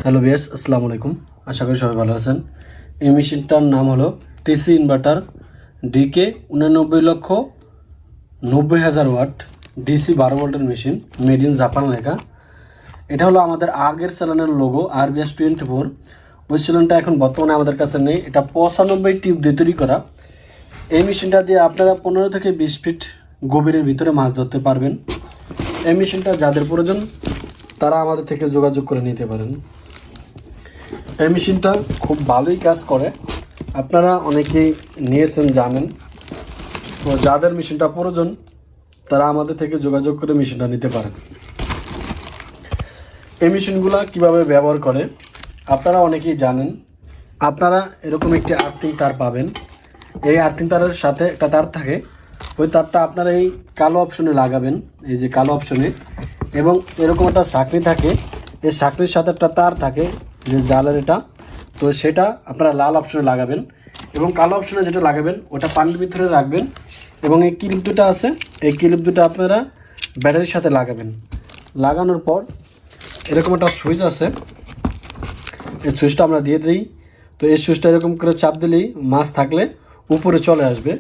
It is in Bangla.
হ্যালো ভিউয়ার্স, আসসালামু আলাইকুম। আশা করি সবাই ভালো আছেন। এই মেশিনটার নাম হলো TC inverter DK 89,90,000 watt DC 12 ভোল্টের মেশিন, মেড ইন জাপান লেখা। এটা হলো আমাদের আগের চ্যানেলের লোগো RBS24। ওই চ্যানেলটা এখন বর্তমানে আমাদের কাছে নেই। এটা 95 টিউব দিয়ে তৈরি করা। এই মেশিনটা দিয়ে আপনারা 15 থেকে 20 ফিট গভীরের ভিতরে মাছ ধরতে পারবেন। এই মেশিনটা যাদের প্রয়োজন তারা আমাদের থেকে যোগাযোগ করে নিতে পারেন। এই মেশিনটা খুব ভালোই কাজ করে, আপনারা অনেকেই নিয়েছেন জানেন। তো যাদের মেশিনটা প্রয়োজন তারা আমাদের থেকে যোগাযোগ করে মেশিনটা নিতে পারেন। এই মেশিনগুলো কীভাবে ব্যবহার করে আপনারা অনেকেই জানেন। আপনারা এরকম একটি আর্থিং তার পাবেন। এই আর্থিং তারের সাথে একটা তার থাকে, ওই তারটা আপনারা এই কালো অপশনে লাগাবেন, এই যে কালো অপশনে, এবং এরকম একটা সাকনি থাকে। এই সাকনির সাথে একটা তার থাকে যে জালের, এটা তো সেটা আপনারা লাল অপশনে লাগাবেন, এবং কালো অপশনে যেটা লাগাবেন ওটা পানির ভিতরে রাখবেন। এবং এই ক্লিপ দুটো আছে, এই ক্লিপ দুটো আপনারা ব্যাটারির সাথে লাগাবেন। লাগানোর পর এরকম একটা সুইচ আছে, এই সুইচটা আমরা দিয়ে দিই। তো এই সুইচটা এরকম করে চাপ দিলেই মাছ থাকলে উপরে চলে আসবে।